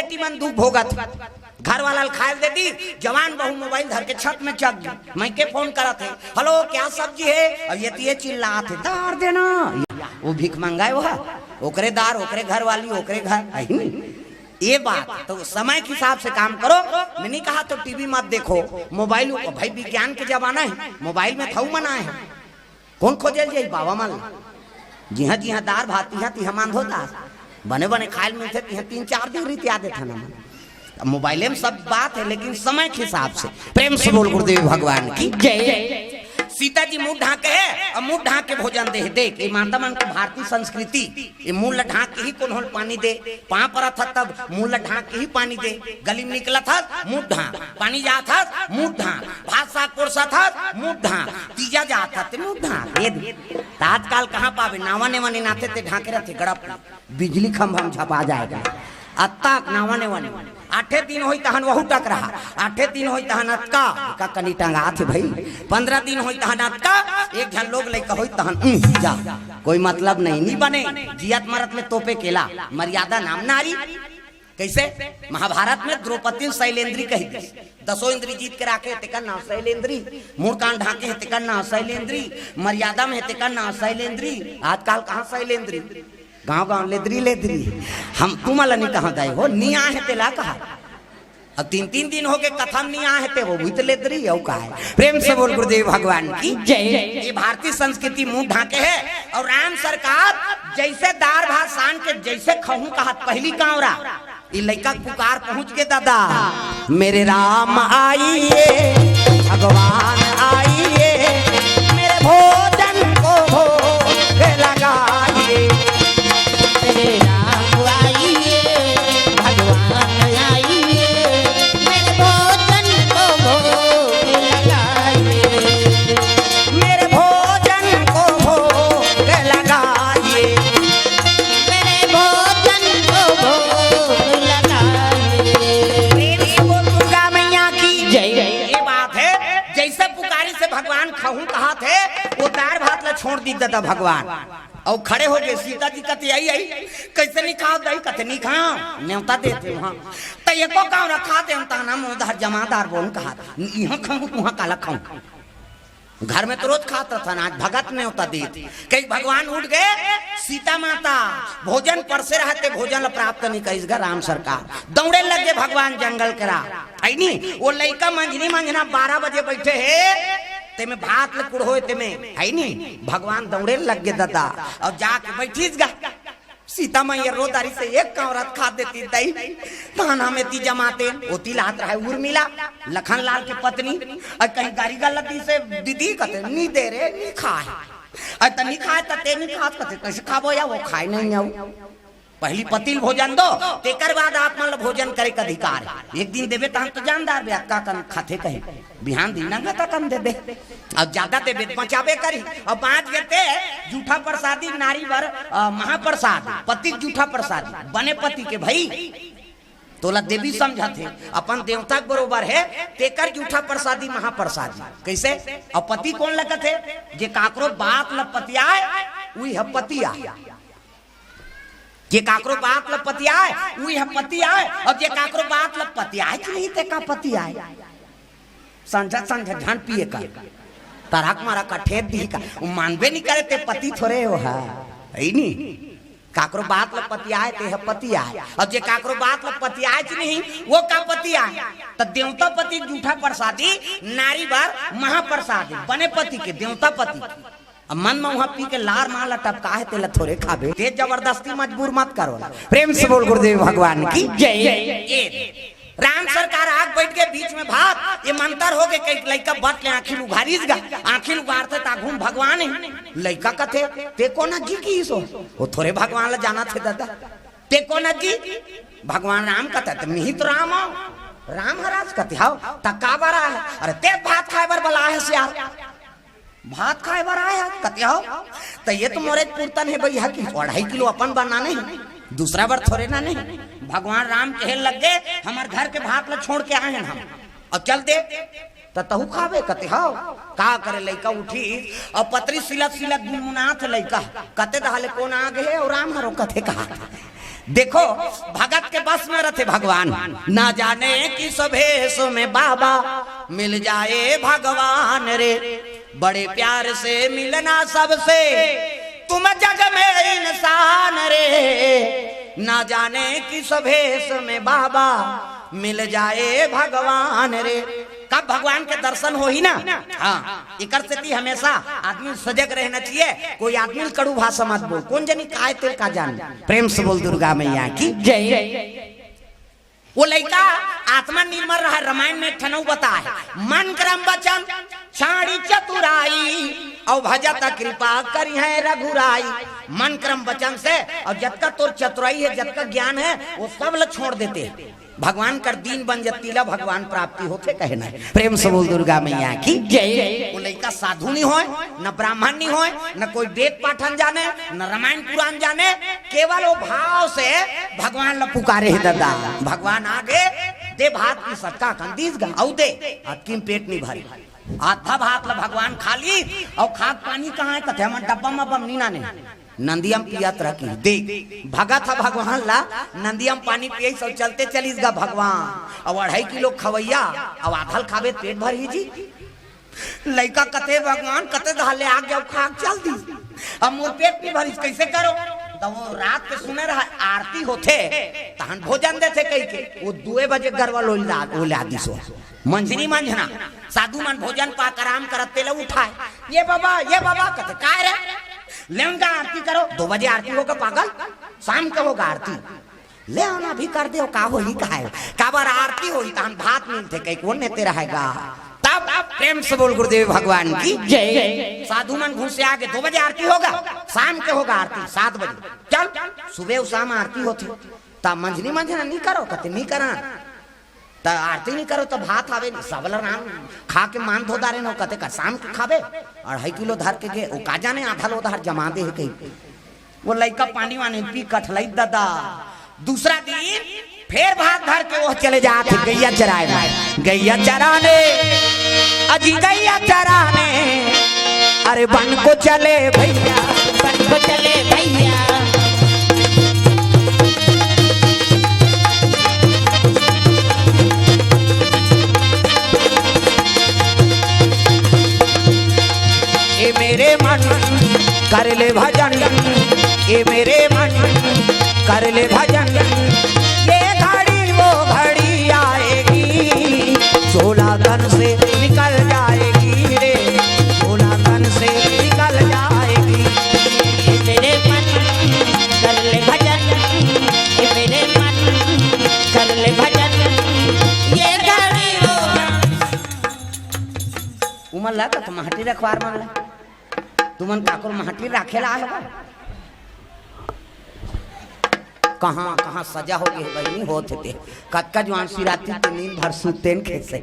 बेटी मन दुख भोगत, घर वाला खाए दे दी, जवान बहू मोबाइल धर के छत में चक गई, मैं के फोन करा थे, हेलो क्या सब्जी है, अब ये चिल्ला थे दार देना, वो भीख मंगाए वो ओकरे दार, ओकरे घर वाली, ओकरे घर। ये बात तो समय के हिसाब से काम करो। मैंने कहा तो टीवी मत देखो, मोबाइल भाई विज्ञान के जमाना है, मोबाइल में थऊ मनाए है, कौन खोजल जाई बाबा मान जी हाँ दार भात तिहा मान होता बने बने खाए मिलते 3-4 दिन रीत याद था ना। मोबाइल में सब बात है लेकिन समय के हिसाब से। प्रेम से बोल गुरुदेव भगवान की जय। सीता जी मुंह ढाके है और मुंह ढाक के भोजन दे, देख ये मानता मन को भारतीय संस्कृति, ये मुंह ढाक के ही कौन पानी दे, पाँव पर था तब मुंह ढाक के ही पानी दे, गली में निकला था मुंह ढाक, पानी जा था मुंह ढाक, भात साग कोरसा था मुंह ढाक, तीजा जा था मुंह ढाक। आजकल कहाँ पावे नावा ने वने नाते ते ढाके रहते गड़प, बिजली खंभा में झपा जाएगा अत्ता नावा ने वने 8 दिन होई तहन वहु टक रहा, 8 दिन होई तहन अतका का कनी टंगा थे भाई, 15 दिन होई तहन अतका, एक झन लोग लइका होई तहन जा, कोई मतलब नहीं बने। जियत मरत में तोपे केला, मर्यादा नाम नारी। कैसे महाभारत में द्रौपदी शैलेंद्री कही थी, 10 इंद्री जीत के राखे तेकर नाम शैलेंद्री, मुंह कान ढाके है तेकर नाम शैलेंद्री, मर्यादा में तेकर नाम शैलेंद्री। आजकल कहाँ शैलेंद्री, गांव लेदरी हम तुमला नहीं कहा गए हो, नी आ है तेला कहा, अब 3 दिन हो गए कथम नहीं आ है ते वो भी तो लेदरी हो कहा है। प्रेम से बोल गुरुदेव भगवान की जय। ये भारतीय संस्कृति मुंह ढाके है। और राम सरकार जैसे दार भात सान के जैसे खहू कहा पहली कांवरा, ये लड़का पुकार पहुंच के दादा मेरे राम आइए भगवान आइए, मेरे भोजन को भोग लगाइए, मेरे राम आइए भगवान आइए, मेरे भोजन को भोग लगाइए, मेरे भोजन को भोग लगाइए, मेरे भोजन को भोग लगाइए। मेरी वो दुर्गा मैया की जय। ये बात है जैसे पुकारी से भगवान खहू कहा थे वो दार भात ला छोड़ दी दादा भगवान और खड़े हो गए। सीता जी कहते आई कैसे नहीं खाओ दही, कहते नहीं खाओ न्योता देते वहाँ तो एको गाँव रखा दे नाम उधर जमादार बोन कहा यहाँ खाऊं वहाँ काला खाऊं, घर में तो रोज खाता था ना, आज भगत न्योता देते। कई भगवान उठ गए, सीता माता भोजन परसे रहते, भोजन प्राप्त नहीं करी राम सरकार दौड़े लगे भगवान जंगल करा आई नहीं। वो लड़का मंझना 12 बजे बैठे है ते में भात लकुड़ होए ते में है नहीं, भगवान दौड़े लग गए दादा और जाके बैठीस गा। सीता मैया रोदारी से एक कांवरत खा देती दही, ताना में ती जमाते ओती लात रहा उर्मिला लखन लाल की पत्नी, और कहीं गाड़ी गलती से दीदी कहते नहीं दे रे नहीं खाए, और नहीं खाए ते नहीं खा कहते कैसे खाबो या वो खाए नहीं आऊ, पहली पतिल भोजन दो तेकर बाद आप मान लो भोजन करे का अधिकार, एक दिन देवे तो हम तो जानदार बे का कन खाते कहे बिहान दिन ना का कम दे दे अब ज्यादा देवे बचावे करी। और 5 गते जूठा प्रसादी नारी वर महाप्रसाद पति जूठा प्रसादी बने पति के भाई तोला देवी समझा थे अपन देवता बरोबर है, तेकर जूठा प्रसादी महाप्रसादी कैसे। और पति कौन लगत है जे काकरो बाप लपतियाए उही है पतिया, जे काकरो बात लपति आए वही हम पति आए, और जे काकरो बात लपति आए कि नहीं ते का पति आए संझा झन पिए का तराक मारा का ठेत दी का मानबे नहीं करे ते पति थोड़े हो है नहीं। काकरो बात लपति आए ते पति आए, और जे काकरो बात लपति आए कि नहीं वो का पति आए। तो देवता पति जूठा प्रसादी नारी बार महाप्रसादी बने पति के देवता पति, अब मन में वहां पी के लार माला टपका है तेला थोड़े खाबे, तेज जबरदस्ती मजबूर मत करो। प्रेम से बोल गुरुदेव भगवान की जय। राम सरकार आग बैठ के बीच में भात ये मंतर हो गए, कई लड़का बट ले आखिर उघारीस गा, आखिर उगारते ताघूम भगवान है लड़का कथे ते को ना की सो वो थोड़े भगवान ला जाना थे दादा ते को ना की भगवान राम कहते तो मिही तो राम हो राम हराज कहते हाउ तका बरा है, अरे ते भात खाए बर बला है सियार भात खाए बर आया कहते हो तो ये तो मोरे पूर्तन है भैया की 2.5 किलो अपन बनाने दूसरा बार थोड़े ना नहीं। भगवान राम कहे लग गए हमारे घर के भात ला छोड़ के आए हैं हम और चल दे तो तहु खावे कहते हो का करे लड़का उठी और पतरी सिलत गुनगुनाथ लड़का कहते दहाले कौन आ गए और राम हरो कथे कहा देखो भगत के बस में रहते भगवान, ना जाने किस भेष में बाबा मिल जाए भगवान रे, बड़े प्यार से मिलना सबसे तुम जग में इंसान रे, ना जाने किस भेष में बाबा मिल जाए भगवान रे। कब भगवान के दर्शन हो ही ना। हाँ इकर से हमेशा आदमी सजग रहना चाहिए। कोई आदमी कड़ू भाषा मत बोल, कौन जनी काय तेल का जान। प्रेम से बोल दुर्गा मैया की जय। वो लड़का आत्मा निर्मल रहा। रामायण में ठनऊ बता है, मन क्रम वचन छाड़ी चतुराई और भजत कृपा करी है रघुराई। मन क्रम वचन से और जब का तोर चतुराई है, जब का ज्ञान है, वो सब लोग छोड़ देते। भगवान कर दीन बन जतीला भगवान प्राप्ति होते कहना है। प्रेम से बोल दुर्गा मैया की जय। वो लड़का साधु नहीं होए, न ब्राह्मण नहीं होए, न कोई वेद पाठन जाने, न रामायण पुराण जाने, केवल वो भाव से भगवान ला पुकारे है। दादा भगवान आगे दे भात की सटका कंदीस गा औ दे अतकिन पेट नहीं भरी। आधा भात ला भगवान खाली और खाद पानी कहाँ है कथे हम डब्बा में बम नीना ने नंदियम पियात रखी। देख भगा था भगवान ला नंदियम पानी पिए सब चलते चलीस गा भगवान। और 2.5 किलो खवैया और आधल खावे पेट भर ही जी। लड़का कते भगवान कते धाले आ गया खाक चल दी। अब मोर पेट नहीं भरी कैसे करो। तो वो रात के सुने रहा आरती होते तहन भोजन देते कई के। वो 2 बजे गरवा लोला दी सो मंझनी मंझना साधु मन भोजन पाक आराम करते ले उठाए। ये बाबा कहते काय रे लेंगा आरती करो। 2 बजे आरती होगा पागल, शाम को होगा आरती। ले आना भी कर दे का होली का है का बार आरती होई तहन भात मिलते कई कौन नेते रहेगा। तब प्रेम से बोल गुरुदेव भगवान की जय। साधु मन घुसे आगे 2 बजे आरती होगा, शाम के होगा आरती 7 बजे। चल सुबह शाम आरती होती तब मंझनी मंझना नहीं करो कहते नहीं करा तो आरती नहीं करो तो भात आवे सबल नाम खा के मान धो दारे न कहते का शाम के खावे 2.5 किलो धर के गे ओ का जाने आधा लो धर जमा दे कहीं। वो लड़का पानी वाने पी कठलाई दादा। दूसरा दिन फिर भात धर के वो चले जाते गैया चराने। गैया चराने अजी गैया चराने अरे बन को चले भैया, बन को चले भैया। ए मेरे मन कर ले भजन, ए मेरे मन कर ले भजन। ये घड़ी वो घड़ी आएगी 16 तन से निकल जाएगी रे, 16 तन से निकल जाएगी। ए मेरे मन कर ले भजन, ए मेरे मन कर ले भजन। ये घड़ी वो उमर लगा तो महटी रखवार मांगला तुमन काकुर महटी राखेला है। कहाँ कहाँ सजा हो गई बहनी होते थे कक्का जवान सिराती तो नींद भर सुते कैसे।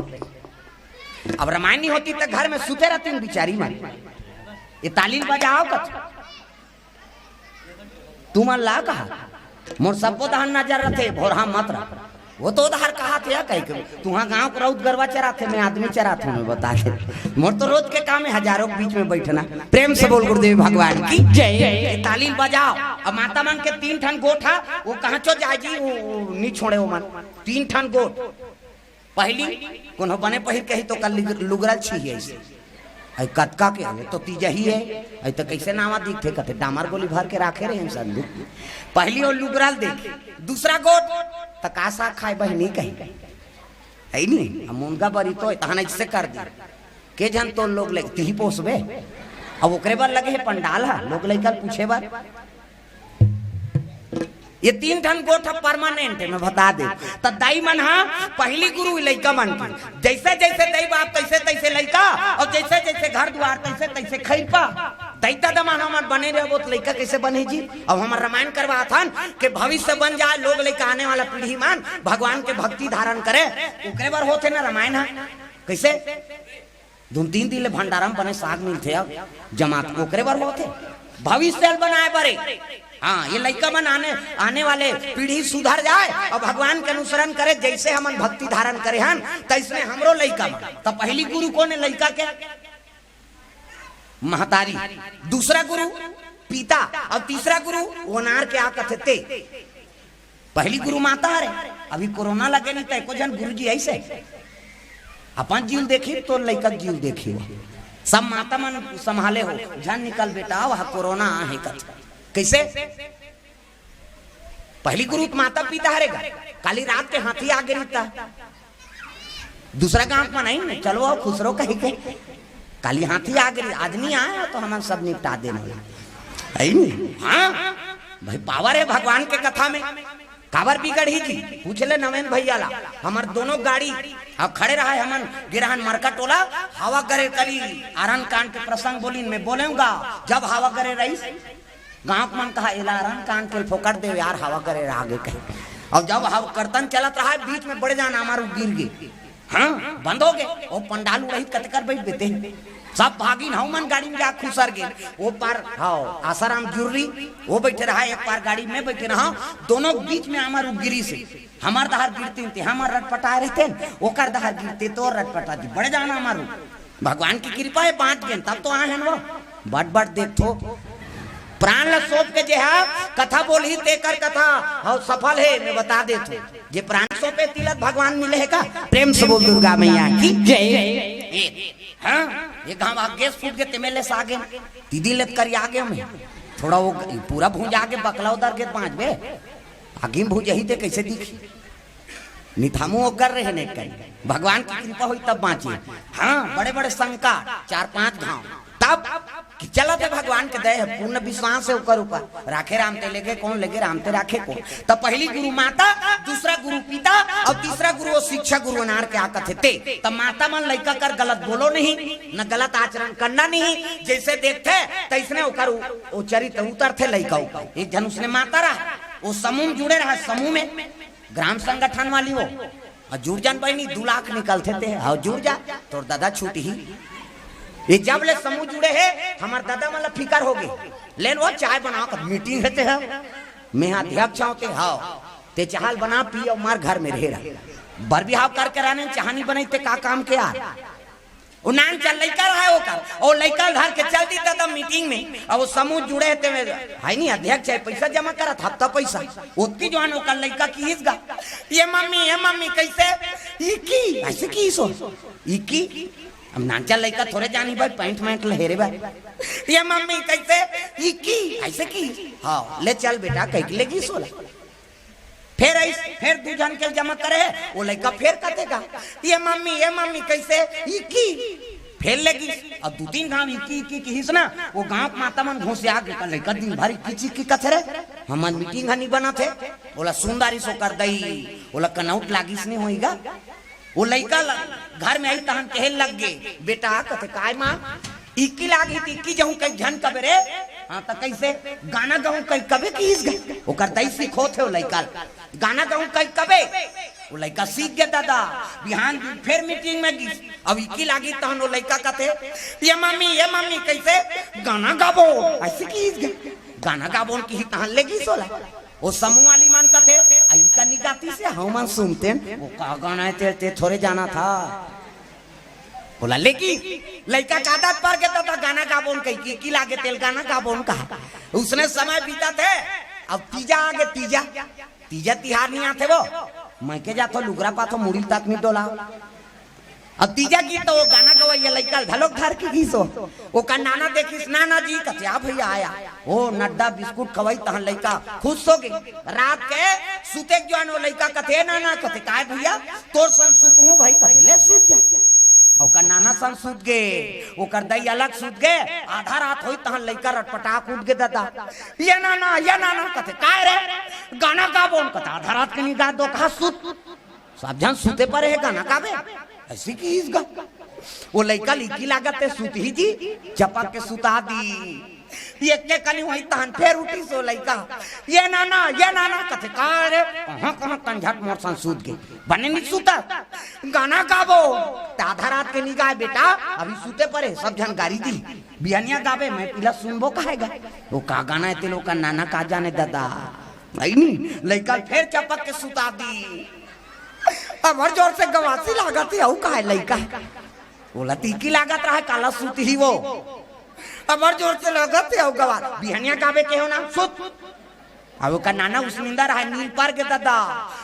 अब रामायण नहीं होती तो घर में सुते रहती बिचारी मारी। ये तालील बजाओ कच तुमन ला कहा मोर सबको दहन नजर रखे भोरहा मत रख। वो तो उधार कहा थे कहीं तुहाँ गाँव को रौद गरवा चराते मैं आदमी चराते मैं बता के। मोर तो रोज के काम है हजारों के बीच में बैठना। प्रेम से बोल गुरुदेव भगवान की जय। तालील बजाओ। अब माता मन के 3 ठन गोठा वो कहाँ चो जाए जी वो नहीं छोड़े वो मन 3 ठन गोठ। पहली कोनो बने पहिर कही तो कल लुगरल छी है ऐसे कतका के तो तीजा ही है ऐ तो कैसे नावा दिखते कहते डामर गोली भर के राखे रहे सब। पहली और लुगरल देखे। दूसरा गोठ तका सा खाए बहनी कहीं है नहीं मुनगा बरी तो तहन ऐसे कर दी के जन तो लोग लगती ही पोसबे। अब ओकरे बार लगे है पंडाल है लोग लेकर पूछे बार। ये 3 ठन गोठ परमानेंट है मैं बता दे। तो दाई मन हा पहली गुरु लइका मन की जैसे जैसे दाई बाप तैसे तैसे लइका और जैसे जैसे घर द्वार तैसे तैसे खैपा। दैता दमाना मन बने रहे वो तो लइका कैसे बने जी। अब हमारा रामायण करवा था कि भविष्य बन जाए लोग लइका आने वाला पीढ़ी मान भगवान के भक्ति धारण करे ओकरे बार होते ना रामायण है कैसे 2-3 दिन भंडारा में बने साग मिलते अब जमात ओकरे बार होते भविष्य बनाए बड़े। हाँ ये लइका मन आने वाले पीढ़ी सुधर जाए और भगवान के अनुसरण करे जैसे हम भक्ति धारण करे हन तैसे हमरो लइका। तो पहली गुरु कौन है लइका के महतारी, दूसरा गुरु पिता और तीसरा गुरु वनार के आ कथे पहली गुरु माता है। अभी कोरोना लगे नहीं तो एको जन गुरु जी ऐसे अपन जीव देखी तो लड़का जीव देखी हो सब माता मन संभाले हो जन निकल बेटा वह कोरोना है कैसे पहली गुरु माता पिता हरेगा काली रात के हाथी आगे रहता दूसरा गांव में नहीं चलो खुसरो कहीं के काली हाथी आगे आदमी आया तो हम सब निपटा देना है नहीं। हाँ भाई पावर है भगवान के कथा में काबर बिगड़ ही जी पूछ ले नवेन भैया ला हमार दोनों गाड़ी अब खड़े रहा है हमन गिरहन मरका टोला हवा करे करी आरन कांड के प्रसंग बोली मैं बोलूंगा जब हवा करे रही गांव मन कहा इलारन कांड के फोकट दे यार हवा करे आगे कहे और जब हवा कीर्तन चलत रहा बीच में बढ़ जाना हमारे गिर गए। हाँ बंद हो गए वो पंडालू रही कतकर बैठ देते सब भागी ना मन गाड़ी में जा खुसर गए वो पार हाँ आसाराम जुर्री वो बैठे रहा एक पार गाड़ी में बैठे रहा दोनों बीच में हमारे गिरी से हमार दहार गिरते थे हमार रटपटाए रहते ओकर दहार गिरते तो रटपटा दी बढ़ जाना हमारू भगवान की कृपा है 5 दिन तब तो आए हैं वो बट बट देखो प्राण ल सोप के जे है कथा बोली तेकर कथा और सफल है मैं बता देते जे प्राण सोपे तिलक भगवान मिले है का प्रेम से बोल दुर्गा मैया की जय। हाँ ये गांव आगे फूट के तिमेले से आगे दीदी लेत कर आगे में थोड़ा वो पूरा भूंज आगे बकला उधर के 5 बे आगे भूंज ही थे कैसे दिखी निथामू कर रहे ने कहीं भगवान की कृपा हुई तब बाँची। हाँ बड़े बड़े संकट 4-5 गांव तब चला थे भगवान के दया है पूर्ण विश्वास है ऊपर राखे राम ते लेके कौन लगे राम ते राखे को तब पहली गुरु माता दूसरा गुरु पिता और तीसरा गुरु शिक्षा गुरु अनार के आकत थे तब माता मन लड़का कर गलत बोलो नहीं न गलत आचरण करना नहीं जैसे देखते तैसने वो चरित्र उतरते लड़का ऊपर एक जन उसने माता रहा वो समूह जुड़े रहा समूह में ग्राम संगठन वाली हो और जुड़ जान बहनी 2 लाख निकलते थे और जुड़ जा तो दादा छूट ही ये जब ले समूह जुड़े है हमारे दादा मतलब फिकर हो गई लेन वो चाय बना कर मीटिंग रहते हैं मैं अध्यक्ष होते हाँ ते चाहल बना पी और मार घर में रह रहा बर बिहाव करके रहने चाहनी बनाते का काम के यार वो नान चल लड़का रहा है वो कर और लड़का घर के चल दी था मीटिंग में और वो समूह जुड़े थे है नहीं अध्यक्ष है पैसा जमा करा था हफ्ता पैसा उतनी जवान वो कर लड़का की इसगा ये मम्मी कैसे की ऐसे की सो की अब नाचा लड़का थोड़े जानी भाई पैंट मैंट लहेरे भाई ये मम्मी कैसे ये की ऐसे की हाँ ले चल बेटा कह लेगी सोला फिर 2 जन के जमा करे वो लड़का फिर कतेगा ये मम्मी कैसे ये की फिर लेगी अब 2-3 गांव की हिस ना वो गांव माता मन घोसे आ गए लड़का दिन भरी किची की कथरे हमन मीटिंग हनी बना थे बोला सुंदरी सो कर दई बोला कनौट लागिस नहीं होईगा वो लड़का घर में आई तहन कहे लग गए बेटा कथे काय मां इक्की लागी थी इक्की जहूं कई झन कबे रे हां त कैसे गाना गाऊं कई कबे की इस गए ओकर दई सीखो थे वो लड़का गाना गाऊं कई कबे वो लड़का सीख गया दादा बिहान फिर मीटिंग में गई अब इक्की लागी तहन वो लड़का कथे ये मम्मी कैसे गाना गाबो ऐसे की इस गए गाना गाबो की तहन लेगी सोला वो समूह वाली मान का थे आई का निगाती से हम मन सुनते वो का गाना ते थोड़े जाना था बोला लेकिन लड़का का आदत पर के था गाना गाबोन कही की लागे तेल गाना गाबोन कहा उसने समय बीता थे अब तीजा आगे तीजा तिहार नहीं आते वो मैं के जातो लुगरा पातो मुड़ी तक नहीं डोला अब तीजा की तो वो गाना गवाइया लड़का ढलोक धार की घीसो वो का नाना देखिस नाना जी कथे आ भैया आया ओ नड्डा बिस्कुट खवाई तहन लड़का खुश हो गई रात के सुते जवान वो लड़का कथे नाना कथे काय भैया तोर सन सुत हूं भाई कथे ले सुत जा और का नाना सन सुत गए वो कर दई अलग सुत गए आधा रात होई तहन लड़का रटपटाक उठ गए दादा ये नाना कथे काय रे गाना का बोन कथा आधा रात के नहीं गा दो कहा सुत सब जन सुते पर है गाना काबे ऐसी की इसका वो लड़का लिखी लागत है सुत ही जी चपक के सुता दी ये के कनी वही तहन फिर उठी सो लड़का ये नाना कथे का रे कहां कंझट मोर सन सूत गई बने नहीं सुता गाना गाबो आधा रात के नहीं गाए बेटा अभी सुते परे सब जन गाड़ी दी बियानिया गावे मैं पिला सुनबो कहेगा वो का गाना है तेलो का नाना का जाने दादा नहीं लड़का फिर चपक के सुता दी अब हर जोर से गवासी लागत है का है लड़का बोला तीकी लागत रहा काला सूत ही वो अब हर जोर से लागत है गवा बिहनिया गावे के हो ना सुत अब ओका नाना उसनिंदा रहा नींद पर के दादा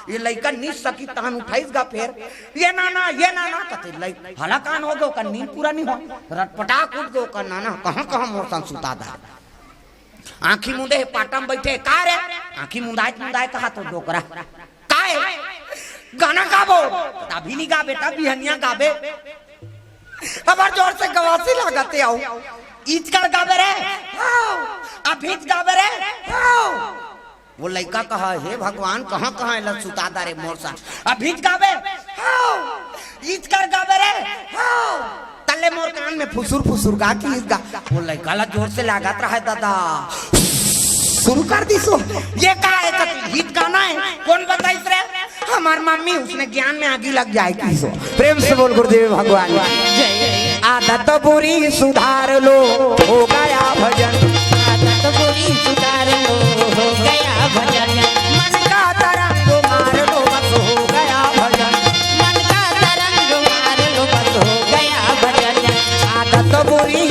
ये लइका नींद सकी तहन उठाइसगा फिर ये नाना कते लइ हला कान हो गयो का नींद पूरा नहीं हो रटपटा कूद गयो का नाना कहां मोर संग सुता दा आंखी मुंदे पाटम बैठे का रे आंखी मुंदाए कहा तो डोकरा काए गाना गाबो अभी नहीं गा बेटा बिहनिया गाबे अब जोर से गवासी लगाते आओ ईच कर गाबे रे अभी गाबे रे वो लड़का कहा हे भगवान कहाँ कहाँ एला सुतादा रे मोर सा अभी गाबे ईच कर गाबे रे तले मोर कान में फुसुर गा की गा वो लड़का ला जोर से लागत रहा है दादा शुरू कर दी सो ये का है गीत गाना है कौन बताइस रे हमार मम्मी उसने ज्ञान में आगे लग जाए की सो प्रेम से बोल गुरुदेव भगवान आदत बुरी सुधार लो हो गया भजन आदत बुरी सुधार लो हो गया भजन मन का तरंग मार लो बस हो गया भजन मन का तरंग मार लो बस हो गया भजन आदत बुरी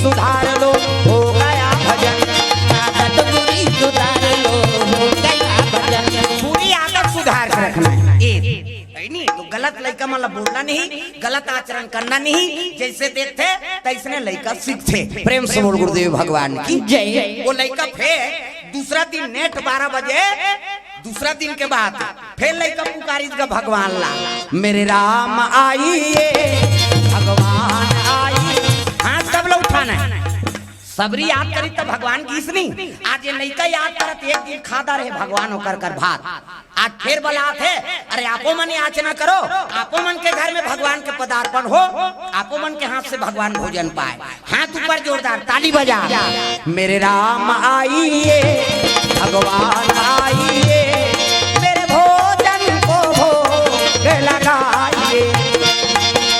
सुधार लो हो गया भजन आदत बुरी सुधार लो हो गया भजन पूरी आदत सुधार के रखना है नहीं तो गलत लड़का मतलब बोलना नहीं गलत आचरण करना नहीं जैसे देखते तैसने लड़का सीखते प्रेम से बोल गुरुदेव भगवान की जय वो लड़का फिर दूसरा दिन नेट 12 बजे दूसरा दिन के बाद फिर लड़का पुकारिस का भगवान ला मेरे राम आइए भगवान आइए हाँ सब लोग उठाना है सबरी याद करी तो भगवान की इसनी आज ये लड़का याद करत एक दिन खादा रहे भगवान होकर कर भात आज फिर बलात है अरे आपो मन याचना करो आपो मन के घर में भगवान के पदार्पण हो आपो मन के हाथ से भगवान भोजन पाए हाथ ऊपर जोरदार ताली बजा मेरे राम आइए भगवान आइए मेरे भोजन को भोग लगाइए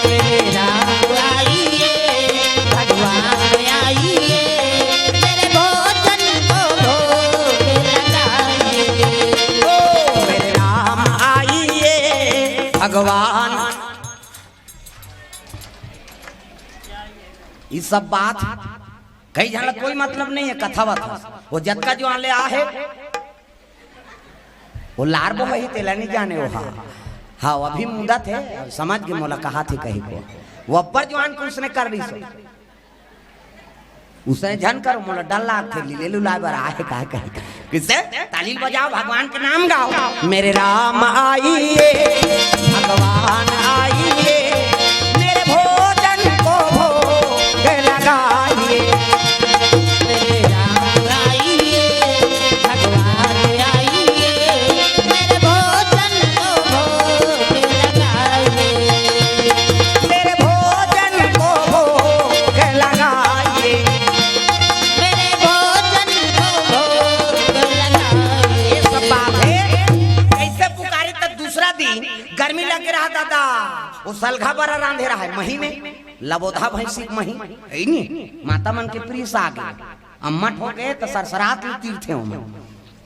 मेरे राम आइए भगवान आइए मेरे भोजन को भोग लगाइए ओ मेरे राम आइए भगवान ये सब बात कहीं जाना कोई मतलब नहीं है कथावत वो जद का जो आले आ है वो लार बो ही तेला नहीं जाने वो हाँ अभी मुद्दा थे समझ के मोला कहा थे कहीं को वो अब्बर जवान को उसने कर रही सो उसने झन कर मोला डर लाग थे ले लू लाए बरा है कहा कहा किससे ताली बजाओ भगवान के नाम गाओ मेरे राम आइए भगवान आइए मेरे भोजन को भोग लगाइए मेरे राम आइए भगवान आइए मेरे भोजन को भोग लगाइए मेरे भोजन को भोग लगाइए मेरे भोजन को भोग लगाइए सब बात है कैसे पुकारे तब दूसरा दिन गर्मी लग रहा दादा वो सलघा बरा रांधे रहा है मही में लबोधा भैंसी मही है नहीं माता मन के प्रिय साग अम्मट हो गए तो सरसरात में तीर्थे हो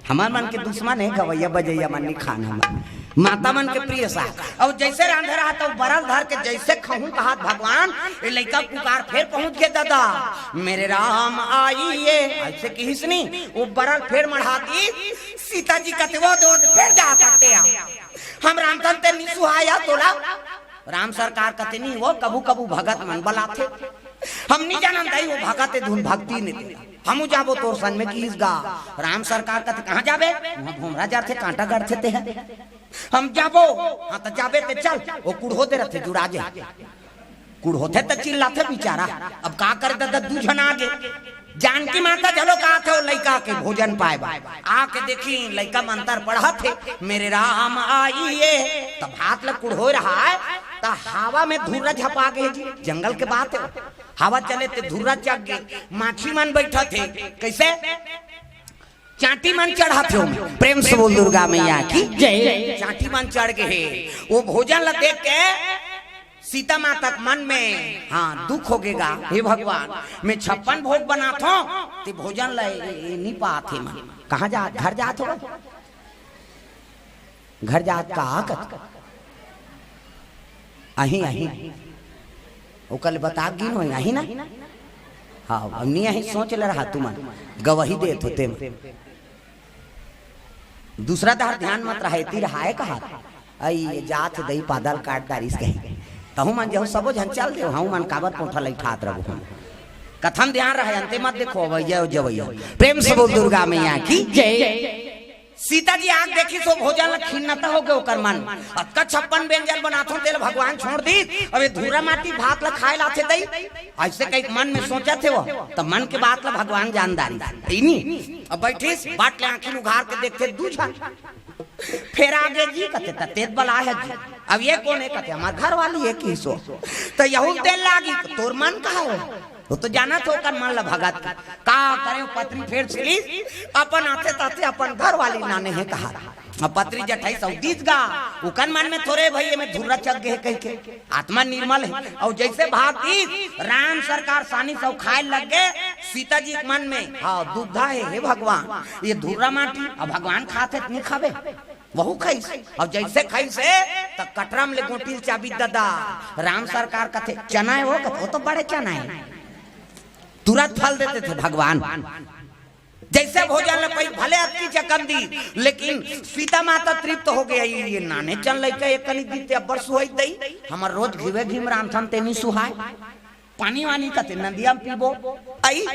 हमार मन के दुश्मन है गवैया बजैया मन नहीं खाना माता मन के प्रिय साग और जैसे रांधे रहा तो बरल धर के जैसे कहूं कहा भगवान ये लड़का पुकार फिर पहुंच गए दादा मेरे राम आइए ऐसे किसनी वो बरल फिर मढ़ा दी सीता जी कतवो दो फिर जा करते हम रामधन ते नहीं सुहाया तोला राम सरकार कते नहीं वो कबू कबू भगत मन बलाते हम नहीं जानन दाई वो भगत धुन भक्ति नहीं हमू जाबो तोर सन में कीस गा राम सरकार कते कहां जाबे वहां भोमरा जाते कांटा गढ़ते हैं हम जाबो हां त जाबे ते चल वो कुड़ होते रहते जुड़ाजे कुड़ होते त चिल्लाते बेचारा अब का करे दादा दू जन आगे जानकी माता चलो कहा थे वो लड़का के भोजन पाए आके देखी लड़का मंत्र पढ़ा थे मेरे राम आइए तब हाथ लग कुड़ हो रहा है तो हवा में धुर्रा झपा गए जी जंगल के बात है हवा चले थे धुर्रा चढ़ गए माछी मन बैठा थे कैसे चाटी मन चढ़ा थे प्रेम से बोल दुर्गा मैया की जय चाटी मन चढ़ गए वो भोजन ला देख के सीता माता मन में हाँ दुख हो गएगा हे भगवान मैं 56 भोग बनाता हूँ ते भोजन ले नहीं पाते मन कहाँ जा घर जात हो घर जात कहा अही अही वो कल बता गिन हो अही ना हाँ अब नहीं ही सोच ले रहा तुम गवाही देत होते दूसरा दार ध्यान मत रहा ती रहा है कहा आई जात दई पादल काट दारिस कहे तहु मन जहु सबो झन चल दे हूं मन काबर पोठा लई ठात रहू कथम ध्यान रहे अंते मत देखो जय जवैया प्रेम से बोल दुर्गा मैया की जय। सीता जी आग देखी सो भोजन खिन्नता हो गए ओकर मन अक्का 56 व्यंजन बनाथो तेल भगवान छोड़ दी अबे धूरा माटी भात ला खाए लाथे दई ऐसे कई मन में सोचा थे वो तब मन के बात ला भगवान जानदारी नहीं अब बैठी बाट ले आंखें उघार के देखते दूजा फिर आगे जी कहते तेज बला है जी अब ये कौन है कहते हमारे घर वाली है की सो तो यहू तेल लागी तोर मन कहा है वो तो जाना तो कर मान ला भगत का करे पत्री फेर छिली अपन आते ताते अपन घर वाली नाने है कहा अब पत्री जठाई सऊदीस गा उकन मन में थोड़े भैया में धुर्रा चक गए कह के आत्मा निर्मल है और जैसे भागती राम सरकार सानी सब खाए लग गए सीता जी के मन में हाँ दुग्धा है भगवान ये धुर्रा माटी अब भगवान खाते नहीं खावे वहू खाई और जैसे खाई से तो कटरा में गोटी चाबी दादा राम सरकार कथे चना है वो तो बड़े चना है तुरंत फल देते थे भगवान जैसे भोजन भले अति चकम दी लेकिन सीता माता तृप्त हो गया ये नाने चल लइका एक कनी दीते अब्बर सुहाई दई हमर रोज घिवे घिम राम थन तेनी सुहाय पानी वानी कते नदिया पीबो आई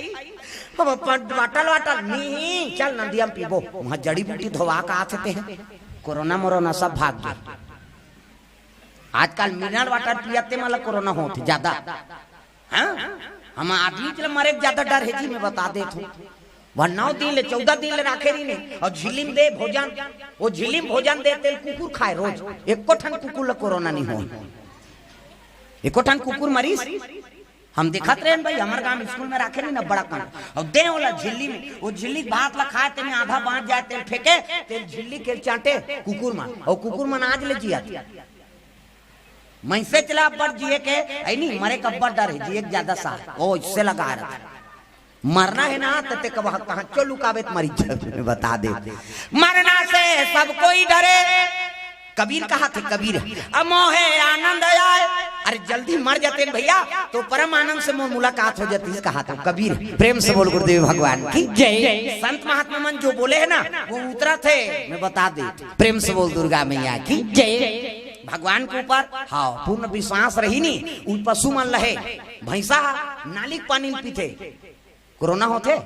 अब वाटल वाटल नहीं चल नदिया पीबो वहां जड़ी बूटी धोवा का आते हैं कोरोना मोरोना सब भाग गए आजकल मिनरल वाटर पियाते मतलब कोरोना होती ज्यादा हाँ हम आदमी के मरे ज्यादा डर है जी मैं बता दे तू वह 9 दिन ले 14 दिन ले राखे रही ने और झिलिम दे भोजन वो झिलिम भोजन दे तेल कुकुर खाए रोज एको ठन कुकुर ला कोरोना नहीं हो एको ठन कुकुर मरीज हम दिखत रहे भाई हमारे गांव स्कूल में राखे रही ना बड़ा कम और दे वाला झिल्ली में वो झिल्ली भात ला खाए ते में आधा बांट जाए तेल फेंके तेल झिल्ली के चाटे कुकुर मान और कुकुर मन आज ले जिया मैं से चला बड़ जिए के ऐ नहीं मरे का बड़ डर है जिए ज्यादा सा ओ इससे लगा रहा मरना है ना ते कब कहां चो लुकावे मरी बता दे मरना से सब कोई डरे कबीर कहा थे कबीर अब मोहे आनंद आए अरे जल्दी मर जाते भैया तो परम आनंद से मुलाकात हो जाती कहा था कबीर प्रेम से बोल गुरुदेव भगवान की जय। संत महात्मा मन जो बोले है ना वो उतरा थे मैं बता दे प्रेम से बोल दुर्गा मैया की जय। भगवान के ऊपर हाँ पूर्ण विश्वास रही नहीं उन पशु मन रहे भैंसा नाली पानी पीते कोरोना होते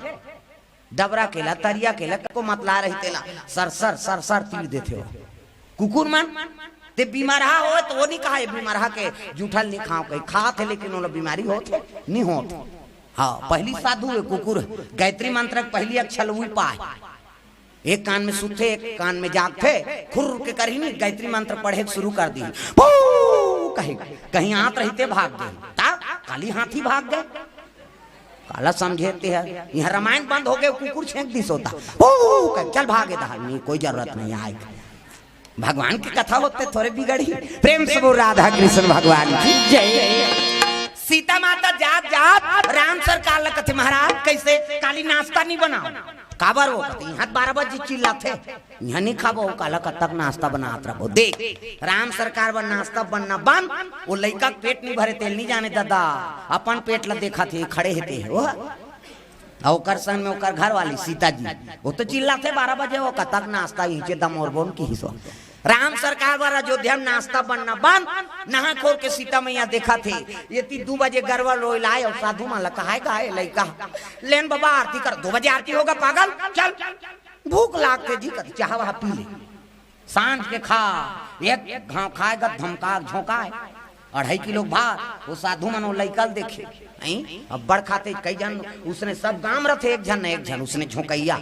डबरा केला तरिया केला को मतला रही तेला सर सर सर सर तीर देते हो कुकुर मन ते बीमार हो तो वो नहीं कहा बीमार के जूठल नहीं खाओ कहीं खा थे लेकिन वो बीमारी होते नहीं होते हाँ पहली साधु है कुकुर गायत्री मंत्र पहली अक्षर हुई पाए एक कान में सुते एक कान में जागते खुर के करी नहीं गायत्री मंत्र पढ़े शुरू कर दी कहीं कहीं आत रहते भाग गए काली हाथी भाग गए काला समझेते हैं यहाँ रामायण बंद हो गए कुकुर छेंक दी सोता चल भागे नहीं कोई जरूरत नहीं आए भगवान की कथा होते थोड़े बिगड़ी प्रेम से बोल राधा कृष्ण भगवान की जय। सीता माता जात जात राम सरकार कथे महाराज कैसे काली नाश्ता नहीं बनाओ काबर वो कहते यहाँ 12 बजे चिल्लाते यहाँ नहीं खाबो काला कब तक नाश्ता बनात रहो देख राम सरकार बन नाश्ता बनना बंद वो लड़का पेट नहीं भरे तेल नहीं जाने दादा अपन पेट ला देखा थे खड़े हेते वो और संग में ओकर घर वाली सीता जी वो तो चिल्लाते 12 बजे वो कब तक नाश्ता ही दम और बोन की हिस्सा राम सरकार वाला अयोध्या में नाश्ता बनना बंद नहा खोर के सीता मैया देखा थे ये 2 बजे गरवा रोई लाए और साधु मान कहा गाय लड़का लेन बाबा आरती कर 2 बजे आरती होगा पागल चल भूख लागते जी कर चाह वहा पी ले सांझ के खा एक घाव खाएगा धमका झोंका 2.5 किलो भात वो साधु मन लड़का देखे अब बड़ खाते कई जन उसने सब गांव रथे एक जन उसने झोंकैया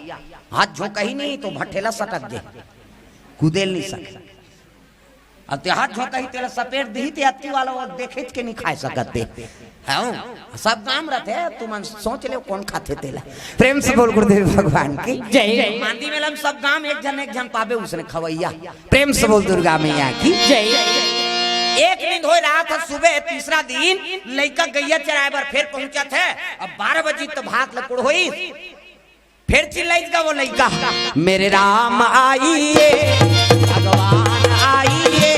हाथ झोंकही नहीं तो भट्ठेला सटक गए कुदेल नहीं सके अब ते हाथ झोंकही तेरा सपेट दी ते अत्ती वाला वो देखे के नहीं खा सकते हाँ सब काम रहते तुम सोच ले कौन खाते तेला प्रेम से बोल गुरुदेव भगवान की जय। मांदी मेला में सब गांव एक जन पावे उसने खवैया प्रेम से बोल दुर्गा मैया की जय। एक दिन हो रहा था सुबह तीसरा दिन लड़का गैया चराए बार फिर पहुंचा थे अब 12 बजे तो भात लकुड़ हुई फिर चिल्लाएगा वो लड़का मेरे राम आइए भगवान आइए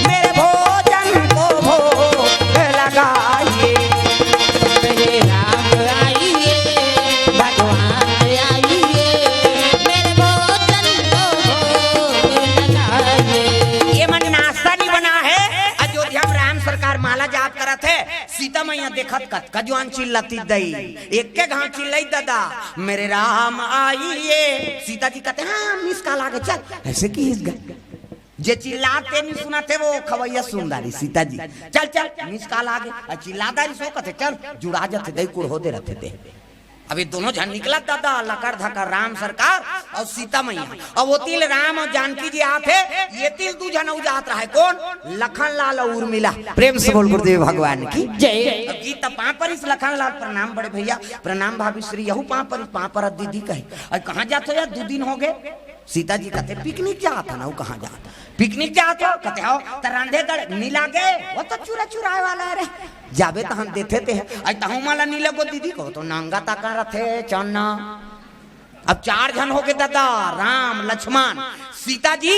मेरे भोजन को भोग लगाइए मेरे राम आइए ये मन नाश्ता नहीं बना है। अयोध्या में राम सरकार माला जाप करत है, सीता मैया देखत कत कजवान चिल्लाती दई, एक के घाव चिल्लाई दादा मेरे राम आइए। सीता जी कहते हाँ मिस कॉल आगे चल, ऐसे की इस गए जे चिल्लाते नहीं सुनाते वो खवैया सुंदरी सीता जी चल चल मिस कॉल आगे चिल्लादारी सो कहते चल जुड़ा जाते दई कुड़ होते रहते थे। अभी दोनों जन निकला दादा लकड़ धकर राम सरकार और सीता मैया और वो तिल राम और जानकी जी आते, ये तिल दू जन जात रहा है कौन लखन लाल और उर्मिला। प्रेम से बोल गुरुदेव भगवान की जय। गीता पापर इस लखन लाल प्रणाम बड़े भैया प्रणाम भाभी श्री यहू पापर दीदी कहे और कहाँ जाते हो यार 2 दिन हो गए। सीता जी कहते पिकनिक जाता ना वो कहाँ जाता पिकनिक जाते हो कहते हो तो रांधेगढ़ नीला गए वो तो चुरा चुराए वाला है रे जाबे तो हम देते थे आज तहु माला नीले को दीदी को तो नंगा ताका रथे चन्ना। अब 4 जन हो गए दादा राम लक्ष्मण सीता जी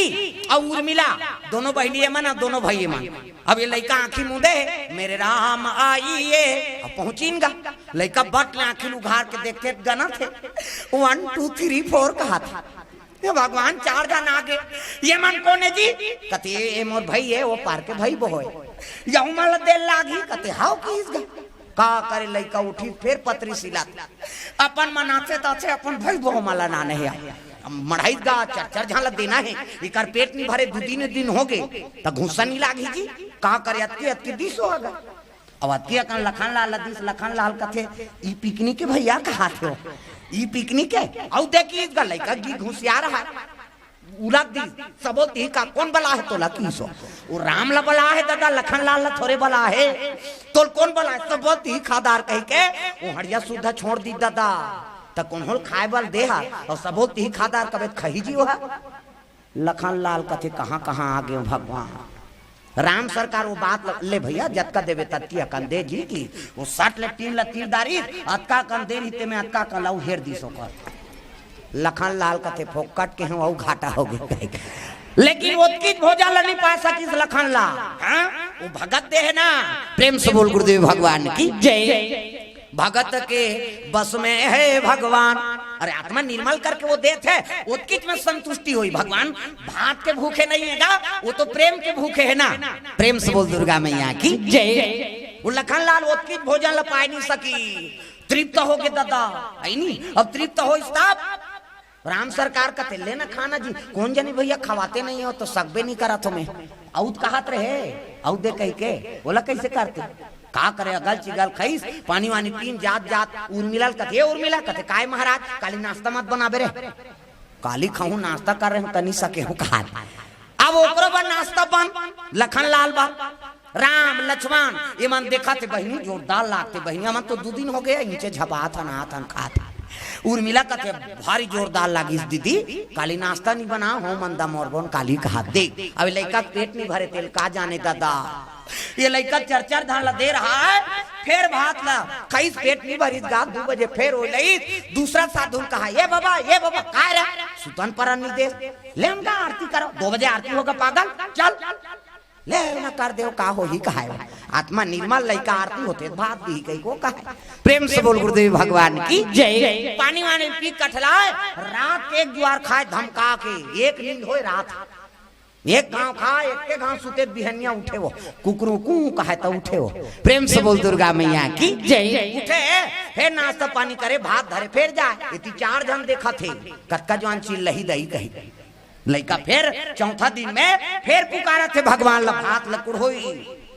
और उर्मिला दोनों बहनी मन और दोनों भाई मन। अब ये लड़का आंखी मुदे मेरे राम आइए अब पहुंचीनगा लड़का बट आंखी उघार के देखते गना थे 1 2 3 4 कहा था ये भगवान 4 जन आगे ये मन कौन है जी कहते ये मोर भाई है वो पार के भाई वो है यहू माला देर लागी कहते हाउ की इस का करे लड़का उठी फिर पत्री सिलात अपन मनाते ताते अपन भाई वो माला ना नहीं मढ़ाई गा 4 झाला देना है इकर पेट नहीं भरे 2 दिन हो गए तो घुसा नहीं लागी जी का करे अतके दिस होगा। अब अतके अकन लखन लाल दिस लखन लाल कथे ई पिकनिक के भैया कहा थे ई पिकनिक है औ देखी इसका लड़का गी घुसिया रहा उला दी सबो ती का कौन बला है तोला कीसो वो राम ला बला है दादा लखन लाल ला थोड़े बला है तो कौन बला है सबो ती खादार कह के वो हड़िया सुधा छोड़ दी दादा त कौन होल खाए बल देहा और सबो ती खादार कबे खही जी वहा। लखन लाल कथे कहां आ गए भगवान राम सरकार वो बात ले भैया जतका देवे तत्की अकन दे जी की वो 60 ले 3 ला तीरदारी अतका कन दे हिते में अतका कन लाऊ हेर दी सो कर लखन लाल कथे फोकट के हम घाटा हो गए लेकिन वो किस भोजन नहीं पा सकी लखन लाल हां वो भगत दे है ना। प्रेम से बोल गुरुदेव भगवान की जय। भगत के बस में है भगवान अरे आत्मा निर्मल करके वो देते है उत्किच में संतुष्टि हुई भगवान भात के भूखे नहीं है वो तो प्रेम के भूखे है ना। प्रेम से बोल दुर्गा मैया की जय। वो लखन लाल उत्किच भोजन ला पाए नहीं सकी तृप्त हो गए दादा आई नहीं अब तृप्त हो तब राम सरकार का तेल लेना खाना जी कौन जानी भैया खवाते नहीं हो तो सकबे नहीं करा तुम्हें औद कहत रहे औद दे कह के बोला कैसे करते का करे अगल चिगल खईस पानी वानी पीन जात जात उर्मिला कथे काय महाराज काली नाश्ता मत बनाबे रे काली खाऊं नाश्ता कर रहे हूं तनी सके हूं कहा अब ओकरो बा नाश्ता बन लखन लाल बा राम लक्ष्मण ये मन देखा थे बहनी जोरदार लागते बहनी मन तो 2 दिन हो गए नीचे झपा था ना था खा था उर्मिला कथे भारी जोरदार लागी दीदी काली नाश्ता नहीं बना हो मंदा मोरबोन काली कहा देख अब लड़का पेट नहीं भरे तेल का जाने दादा ये लड़का 4 धान दे रहा है फिर भात ला कई पेट नहीं भरी गा 2 बजे फिर हो लई दूसरा साधु कहा ये बाबा का रे सुतन पर निर्देश ले उनका आरती करो 2 बजे आरती होगा पागल चल ले ना कर दे का हो ही कहा आत्मा निर्मल लड़का आरती होते भात दी कई को कहा। प्रेम से बोल गुरुदेव भगवान की जय। पानी वानी पी कठलाए रात एक ज्वार खाए धमका के एक नींद होए रात एक गांव खा एक के गांव सुते बिहनिया उठे वो कुकरू कू कहे तो उठे वो। प्रेम से बोल दुर्गा मैया की जय। उठे फिर नाश्ता पानी करे भात धरे फिर जाए इतनी 4 जन देखा थे कक्का जवान चिल लही दही कही लड़का फिर चौथा दिन में फिर पुकारा थे भगवान ला भात लकुड़ होई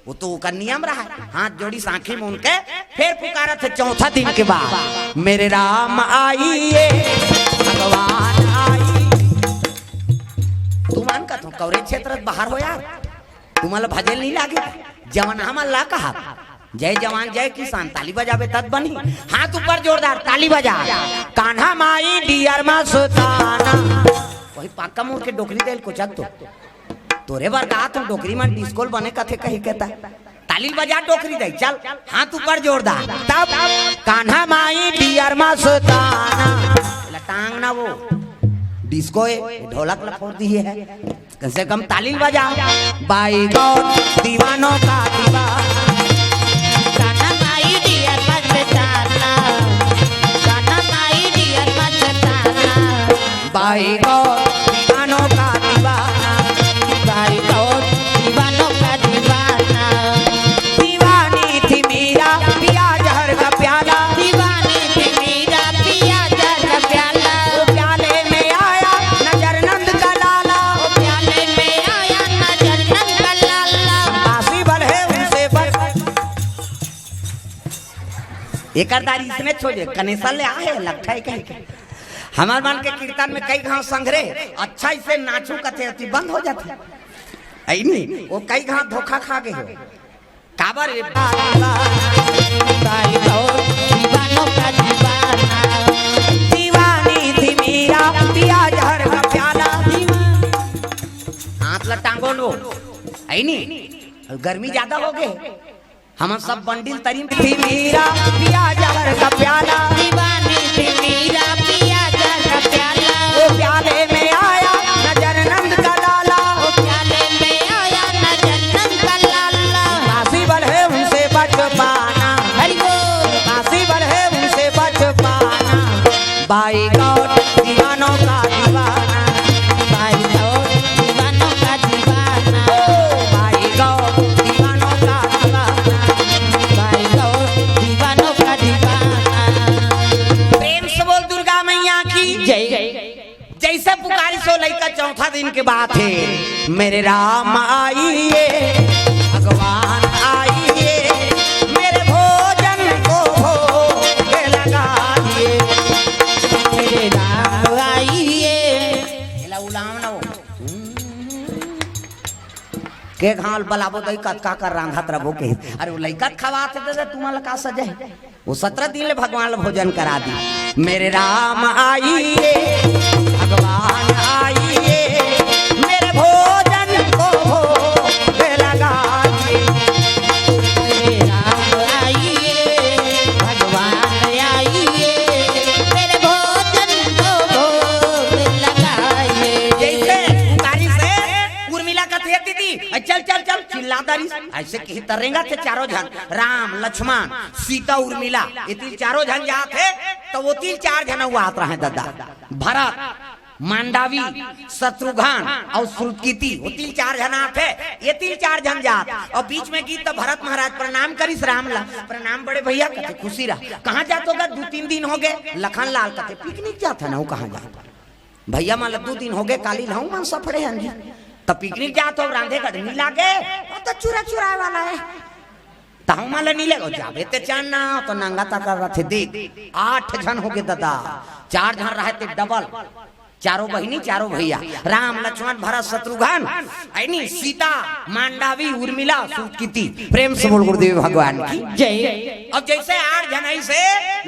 वो तो का नियम रहा हाथ जोड़ी सांखी में उनके फिर पुकारा थे चौथा दिन के बाद मेरे राम आइए भगवान आई तुमान का तो कवरेज क्षेत्र बाहर हो यार तुम्हारा भजन नहीं लागे जवान हमारा कहा जय जवान जय किसान ताली बजावे तद बनी हाथ ऊपर जोरदार ताली बजा कान्हा माई डियर मा सुताना वही पाका मोड़ के डोकरी देल को चक तो तोरे बार कहा तुम डोकरी में डिस्कोल बने कथे कही कहता ताली बजा डोकरी दे चल हाथ ऊपर जोरदार तब कान्हा माई डियर मा सुताना लटांग ना वो डिस्को ढोलक लफोड़ दी है कम से कम ताली बजा बाई गौर दीवानों का दीवाना कान्हा माई डियर मा सुताना कान्हा माई डियर मा सुताना बाई गौर दीवानों का दीवाना एक दारी इसने छोड़े कनेसा ले आए लगता है कहीं हमार मन के कीर्तन में कई घाव संघरे अच्छा इसे नाचू कथे बंद हो जाते आई नहीं वो कई घाव धोखा खा गए हो काबर दीवानी थी मेरा पिया जहर का प्याला हाथ लटांगो लो आई नहीं गर्मी ज्यादा हो गए हम सब बंडिल तरीम थी मेरा पिया जहर का प्याला दीवानी थी मेरा पिया जहर का प्याला वो प्याले में आया नजर नंद का लाला वो प्याले में आया नजर नंद का लाला काशी बढ़े उनसे बच पाना हरि बोल काशी बढ़े उनसे बच पाना बाई गौर दीवानों का दीवाना बाई गौर दीवानों का दीवाना बाई गौर दीवानों का दीवाना बाई गौर दीवानों का दीवाना प्रेम से बोल दुर्गा मैया की जय जैसे पुकारी सो लइका चौथा दिन के बाद है मेरे राम आइए भगवान आइए मेरे भोजन को भोग लगाइए मेरे राम आइए एला उलाम ना हो के घाल बलाबो दई कतका कर रांधत रबो के अरे वो लइका खवाते दे तुम्हारा का सजे वो 17 दिन ले भगवान भोजन करा दी मेरे राम आइए भगवान आइए मेरे भोजन को भोग लगाइए मेरे राम आइए भगवान आइए मेरे भोजन को भोग लगाइए जैसे उतारी से उर्मिला का थे दीदी चल चल चल चिल्लादारी ऐसे कहीं तरेंगा थे चारों जन राम लक्ष्मण सीता उर्मिला ये तीन चारों जन जहाँ थे तो वो 3-4 जन वो आत रहे दादा भरत मांडवी शत्रुघ्न और श्रुतकीति वो 3-4 जन थे ये 3-4 जन जात और बीच में गीत तो भरत महाराज प्रणाम करिस राम ला प्रणाम बड़े भैया कहते खुशी रहा कहाँ जात होगा 2-3 दिन हो गए लखन लाल कहते पिकनिक जाता ना वो कहाँ जाता भैया मान 2 दिन हो गए काली लाऊं मन सफड़े हैं तो पिकनिक जात हो रांधे कटनी लागे तो चुरा चुराए वाला है ताऊ माला नहीं लगो जाबे ते चांदना तो नंगा ता कर रहे थे देख 8 जन हो गए दादा 4 जन रहे थे डबल चारों बहिनी चारों भैया राम लक्ष्मण भरत शत्रुघ्न ऐनी सीता मांडवी उर्मिला सुकीति प्रेम से बोल गुरुदेव भगवान की जय अब जैसे 8 जन ऐसे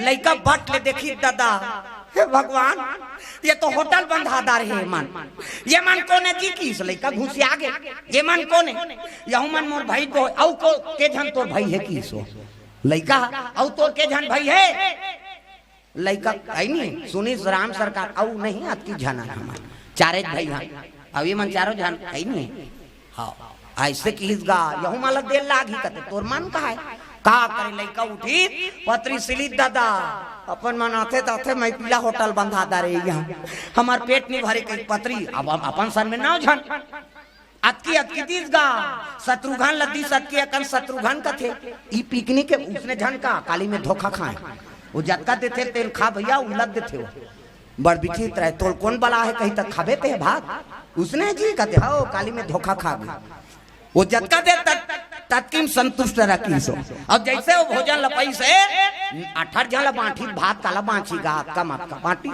लइका बट ले देखी दादा हे भगवान ये तो होटल बंधादार है ये मन कोने जी की लइका घुसी आगे ये मन कोने यहू मन मोर भाई को औ को के जन तोर भाई है की सो लइका औ तोर के जन भाई है लइका आई नहीं सुनी राम सरकार औ नहीं अति जाना हमार चारे भाई हां अब ये मन चारों जान आई नहीं हां ऐसे की गा यहू माला देर लागी कते तोर मन का है का करे लइका उठी पत्री सिली दादा अपन मन आते ताते मैं पीला होटल बंधा दा रे यहाँ हमार पेट नहीं भरे कई पत्री अब अपन सर में ना झन अतकी अतकी तीस गा शत्रुघ्न लद्दी सतकी अकन शत्रुघ्न का थे ई पिकनिक के उसने झन का काली में धोखा खाए वो जतका देते तेल खा भैया उलट देते हो बड़ विचित्र रहे तोल कौन बला है कहीं तक खाबे ते भात उसने जी कहते हो काली में धोखा खा गए वो जतका दे तत्किम संतुष्ट रखी सो अब जैसे वो भोजन लपई से 18 जन बांटी भात काला बांची गात का मत का बांटी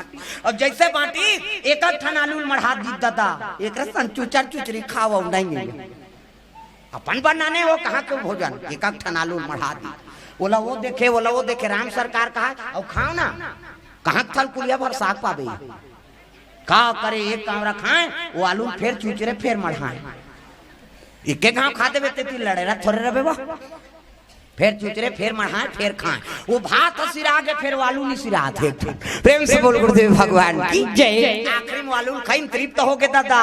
अब जैसे बांटी एक ठन आलू मढ़ा दी दादा एक रसन चुचर चुचरी खाओ नहीं अपन बनाने वो कहाँ के भोजन एक ठन आलू मढ़ा दी बोला वो देखे राम सरकार कहा और खाओ ना कहाँ थल कुलिया भर साग पाबे का करे एक कामरा खाए वो आलू फिर चुचरे फिर मढ़ाए एक गांव खाते बेते ती लड़े रहा थोड़े रहे बा फिर चुचरे फिर मढ़ाए फिर खाए वो भात सिरा के फिर आलू नहीं सिरा थे प्रेम से बोल गुरुदेव भगवान की जय आखिरी में आलू खाई तृप्त हो गए दादा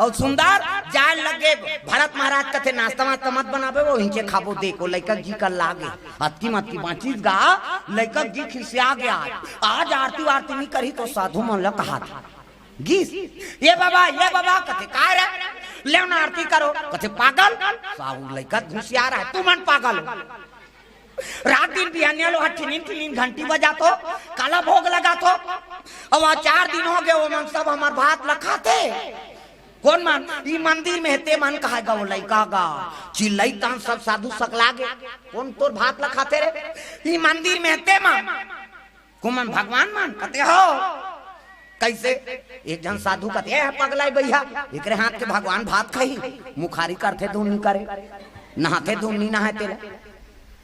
और सुंदर जाए लगे भरत महाराज कथे नाश्ता वास्ता मत बनाबे वो इनके खाबो देखो लइका जी का लागे अति मत बांचीस गा लइका जी खिसिया गया आज आरती वारती नहीं करी तो साधु मन ल कहा था गीस ये बाबा कथे का रे ले ना आरती करो कथे पागल साहू लइका घुसिया रहा है तू मन पागल रात दिन बिहानिया लो ठिनिन घंटी बजा तो काला भोग लगा तो अब 4 दिन हो गए वो मन सब हमार भात लखाते कौन मान ई मंदिर में हेते मन कहा गा वो लइका गा चिल्लाई तान सब साधु सकला गे कौन तोर भात ला खाते रे ई मंदिर में हेते मान कुमन भगवान मान कहते हो कैसे एक जन साधु कहते है पगलाई भैया एकरे हाथ के भगवान भात खाई मुखारी करते धुनी करे नहाते धुनी नहाते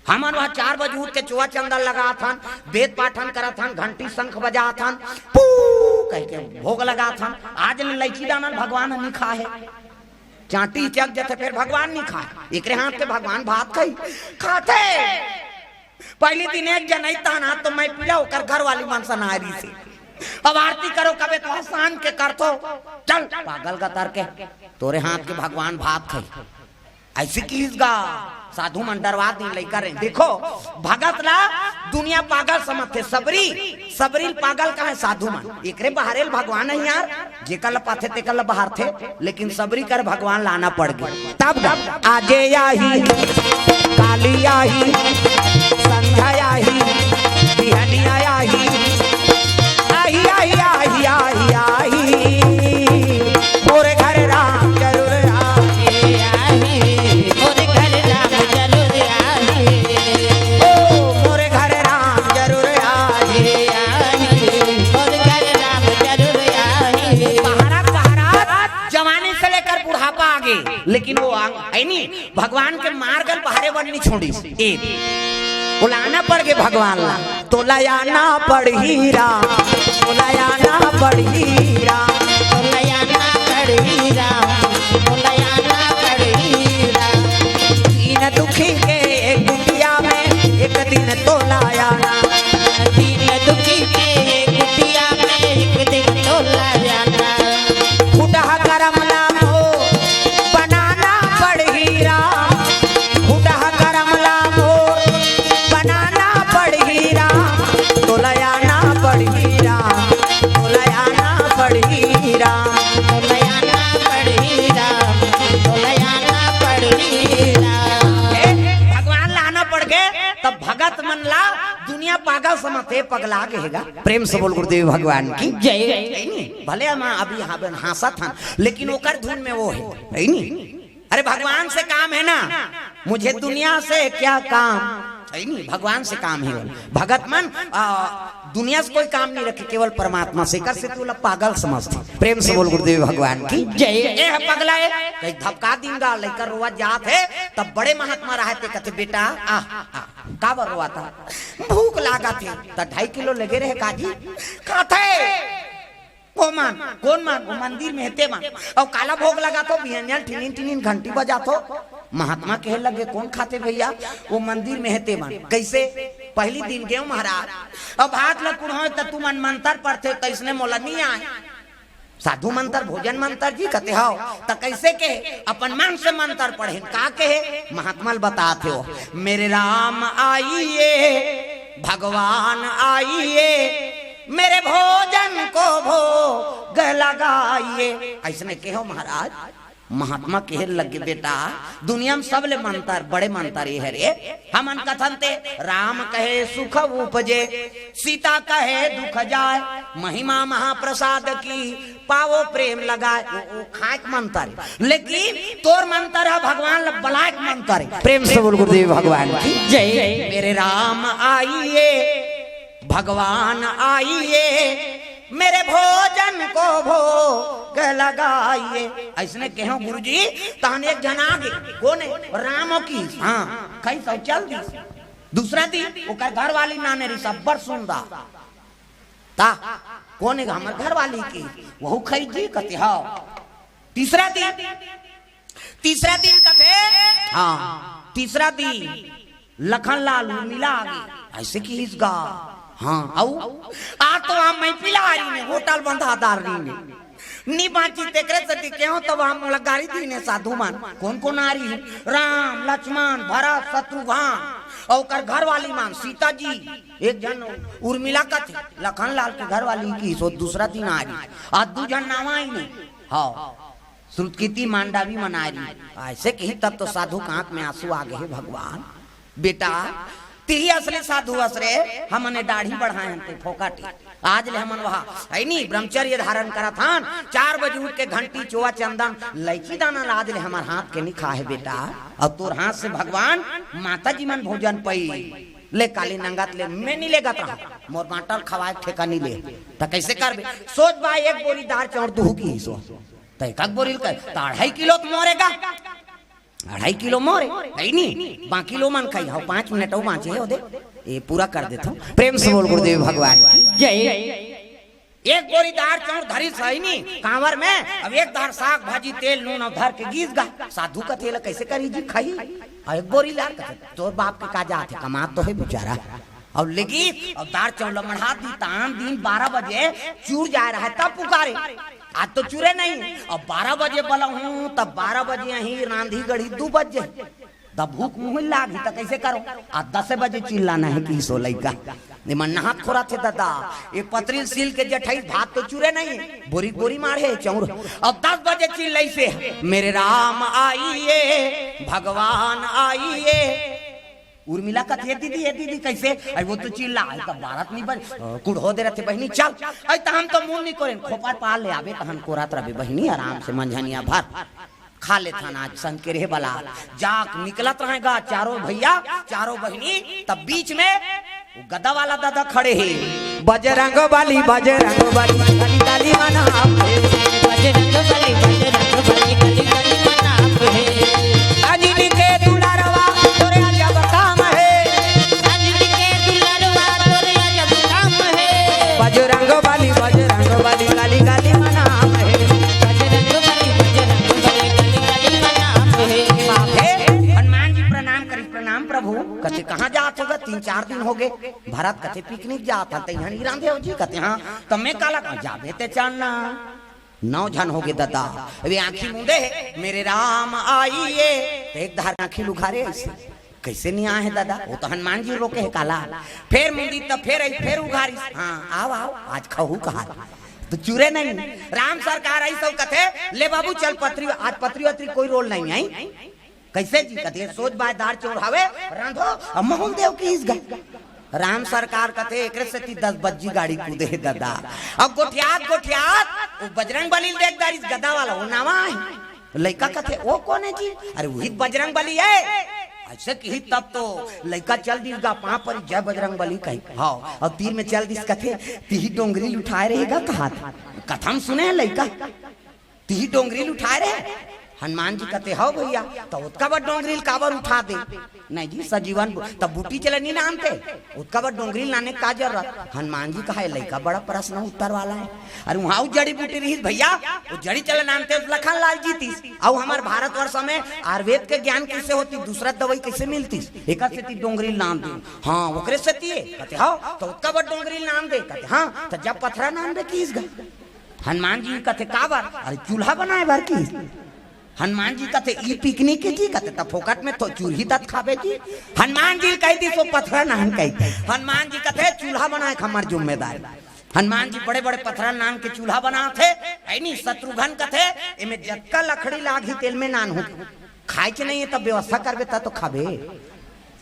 हमन वहाँ 4 बजे उठ के चुआ चंदन लगा था वेद पाठन करा था घंटी शंख बजा था कह के भोग लगा था आज लड़की दाना भगवान नहीं खा है चाटी चक जाते फिर भगवान नहीं खा एकरे हाथ के भगवान भात खाई खाते पहले दिन एक जन ना तो मैं पीला होकर घर वाली मनसा नारी से अब आरती करो कबे तो आसान के कर तो चल पागल का तर के तोरे हाथ के भगवान भात खाई ऐसे कीजगा साधु मन डरवा दी लेकर देखो भगत ला दुनिया पागल समझते सबरी पागल का है साधु मन एकरे बहारेल भगवान है यार जेकल पाथे तेकल बाहर थे लेकिन सबरी कर भगवान लाना पड़ गया तब आजे आई काली आई संध्या आई बिहनिया आई आई आई आई आई आई मोरे घर राम जरूर लेकिन वो है नहीं भगवान के मार्गल बहारे वन नहीं छोड़ी एक बुलाना पड़ गए भगवान ला तो लयाना पड़ हीरा तो लयाना पड़ हीरा तो लयाना पड़ हीरा तो लयाना पड़ हीरा दीन दुखी के एक दुनिया में एक दिन तो लायाना दीन दुखी के एक दुनिया में एक दिन तो लायाना खुदा करम पागल समझते पगला गएगा प्रेम से बोल गुरुदेव भगवान की जय भले हम अभी हंसा था लेकिन ओकर धुन में वो है नहीं अरे भगवान से काम है ना मुझे दुनिया से क्या काम है नहीं भगवान से काम है भगत मन दुनिया से कोई काम नहीं रखे केवल परमात्मा से कर से तू पागल समझते प्रेम से बोल गुरुदेव भगवान की जय ए पगला है कहीं धपका दूंगा लेकर रोआ जात है तब बड़े महात्मा रहते कहते बेटा का रोआ था भूख लागा थे तो 2.5 किलो लगे रहे काजी खाते कौन मान वो मंदिर में हेते मान और काला भोग लगा तो बिहनिया टिनिन घंटी बजा तो महात्मा कहे लगे कौन खाते भैया वो मंदिर में हेते मान कैसे पहली दिन गए महाराज अब हाथ लकुड़ हो तो तू मन मंत्र पढ़ते कैसने मोला नहीं आए साधु मंत्र भोजन मंत्र जी कहते हो तो कैसे के अपन मन से मंत्र पढ़े का कहे महात्मा बताते हो मेरे राम आइए भगवान आइए मेरे भोजन को भोग लगाइए ऐसने कहो महाराज महात्मा कहे लगे बेटा दुनिया में सब ले मंत्र बड़े मंत्र ये है रे हमन कथन ते राम कहे सुख उपजे सीता कहे दुख जाए महिमा महाप्रसाद की पावो प्रेम लगाए वो खाक मंत्र लेकिन तोर मंत्र है भगवान बलाक मंत्र प्रेम से बोल गुरुदेव भगवान की जय मेरे राम आइए भगवान आइए मेरे भोजन को भोग लगाइए ऐसने कहो गुरुजी तहन एक जना आगे कौन है रामो की हाँ कहीं सब चल दी दूसरा दिन ओकर घर वाली नाने री सब बड़ सुंदर ता कौन है हमर घर वाली की वहु खई जी कहते हाँ तीसरा दिन कहते हाँ तीसरा दिन लखन लाल मिला आगे ऐसे की इस गा हाँ आ तो हम मैं पिलारी ने होटल बंधादार नी बाची तेकरे सती क्यों तो हम गाड़ी दी ने साधु मान कौन आ रही राम लक्ष्मण भरत शत्रुघ्न और कर घर वाली मान सीता जी एक जन उर्मिला का थे लखन लाल के घर वाली की सो दूसरा दिन आ रही आज 2 जन नावा ही नहीं हाँ श्रुतकीर्ति मांडा भी मना रही ऐसे कही तब तो साधु का आंख में आंसू आ गए भगवान बेटा ती असली साधु असरे हमने दाढ़ी बढ़ाए हनते फोकाटी आज ले हमन वहा है नी ब्रह्मचर्य धारण करा थान 4 बजे उठ के घंटी चोआ चंदन लैची दाना आज ले हमार हाथ के नहीं खा है बेटा और तोर हाथ से भगवान माता जी मन भोजन पई ले काली नंगत ले मैं नहीं लेगा था मोर बाटल खवाए ठेका नहीं ले त कैसे करबे सोच बा एक बोरी दाल चाउर दूह की सो त एक बोरी का 2.5 किलो तो मोरेगा 2.5 किलो मोरे नहीं नहीं बाकी लो मन खाई हो 5 मिनट हो बांचे हो दे ये पूरा कर देता हूँ प्रेम से बोल गुरुदेव भगवान जय। एक बोरी दाल चाउर धरी सही नहीं कांवर में अब एक दार साग भाजी तेल नून और धर के गीस गा साधु का तेल कैसे करी जी खाई और एक बोरी लाल तोर बाप के का जाते कमा तो है बेचारा और लेगी और दार चाउर मढ़ा दी ताम दिन 12 बजे चूर जा रहा है तब पुकारे आज तो चूरे नहीं अब 12 बजे बोला हूँ तब 12 बजे यही रांधी गढ़ी 2 बजे तब भूख मुँह लागी तो कैसे करो आज 10 बजे चिल्लाना है कि सो लइका निमन नहात खोरा थे दादा ये पतरी सील के जठाई भात तो चूरे नहीं बोरी बोरी मारे चाउर अब 10 बजे चिल्लाई से मेरे राम आइए भगवान आइए उर्मिला का थे दीदी कैसे अरे वो तो चिल्ला का भारत नहीं बन कुड़ हो दे रहे थे बहनी चल अरे तो हम तो मुंह नहीं करे खोपार पाल ले आवे तो हम कोरात रहे बहनी आराम से मंझनिया भर खा ले था आज संग के रहे बला जाक निकलत रहेगा चारों भैया चारों बहनी तब बीच में गदा वाला दादा खड़े है बजरंग बाली काली काली मना बजरंग बाली काली काली मना अजिन के दुलारवा तोरे अजब काम है अजिन के दुलारवा तोरे अजब काम है बजरंग बाली काली काली मना प्रभु कते कहाँ जात होगा 3-4 दिन हो गए भारत कते पिकनिक जात है यहाँ नहीं रांधे हो जी कते हाँ तब मैं काला जाबे ते चलना 9 जन हो गए दादा अभी आंखी मुंदे मेरे राम आइए एक धार आंखी लुघारे ऐसे कैसे नहीं आए दादा वो तो हनुमान जी रोके है काला फिर मुंदी तब फिर उघारी हाँ आओ आज खाऊ कहा तो चूरे नहीं राम सरकार आई सब कथे ले बाबू चल पत्री आज पत्री कोई रोल नहीं आई कैसे जी कथे सोच बाय दार चौरावे रांधो अमहुल देव की इस गई राम सरकार कथे एक से 10 बज्जी गाड़ी कूदे दादा अब गोठियात वो बजरंग बली देखदार इस गदा वाला वो नावा है लड़का कथे वो कौन है जी अरे वही बजरंग बली है ऐसे की तब तो लड़का चल दी गा पर जय बजरंग बली कही हाँ और तीर में चल दी कथे ती डोंगरी उठाए रहेगा कहा कथम सुने लड़का ती डोंगरी उठाए रहे हनुमान जी कहते हो भैया तो उसका बड़ डोंगरी काबर उठा दे नहीं जी सजीवन तब बूटी चले नहीं नामते उसका बड़ डोंगरी लाने का जरूरत हनुमान जी कहा लड़का बड़ा प्रश्न उत्तर वाला है अरे वहाँ जड़ी बूटी रही भैया वो जड़ी चले नामते लखन लाल जी थी और हमारे भारतवर्ष में आयुर्वेद के ज्ञान कैसे होती दूसरा दवाई कैसे मिलती एक से डोंगरी नाम दे हाँ ओकरे से कहते हो तो उसका बड़ डोंगरी नाम दे कहते हाँ तो जब पथरा नाम दे किस गए हनुमान जी कहते काबर अरे चूल्हा बनाए भर की हनुमान जी कहते ई पिकनिक जी कहते तब फोकट में तो चूल्ही तक खावे जी हनुमान जी कह दी सो पथरा नाम कही हनुमान जी कहते चूल्हा बनाए हमार जिम्मेदार हनुमान जी बड़े बड़े पथरा नाम के चूल्हा बना थे नहीं शत्रुघ्न कहते इमे जक्का लकड़ी लागी तेल में नान हो खाए के नहीं है तब व्यवस्था करबे तो खाबे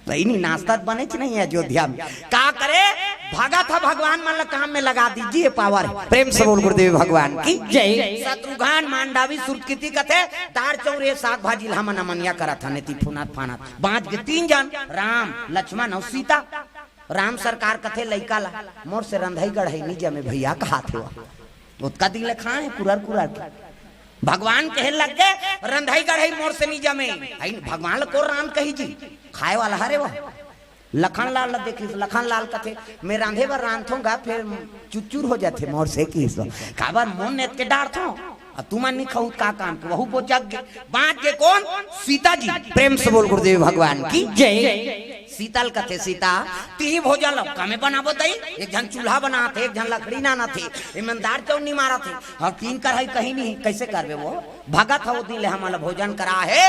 नहीं नाश्ता बने नहीं है अयोध्या में का करे भागा था भगवान मान काम में लगा दीजिए पावर प्रेम से बोल गुरुदेव भगवान की जय। शत्रुघ्न मांडावी सुरकृति कथे दार चौरे साग भाजी हमन अमनिया करा था नेति फुनात फानात बाँच के 3 जन राम लक्ष्मण और सीता राम सरकार कथे लइका ला मोर से रंधाई गढ़ई निजा में भैया कहा थे उसका दिल खाए कुरर भगवान कहे लग गए रंधाई गढ़ई मोर से निजा में भगवान को राम कही जी खाए वाला हरे वह लखन लाल देखी लखन लाल कथे मैं रांधे बार रांधूंगा फिर चुचुर हो जाते मोर से की काबर मोन नेत के डार थो तू मन नहीं खाऊ का काम के वहू वो जग बाँच के कौन सीता जी प्रेम से बोल गुरुदेव भगवान की जय। सीतल कथे सीता ती भोजन लौका में बनाबो दई एक जन चूल्हा बना थे एक जन लकड़ी ना थे ईमानदार चौनी मारा थे और 3 कढ़ाई कहीं नहीं कैसे करबे वो भगत हो दिन हमारा भोजन करा है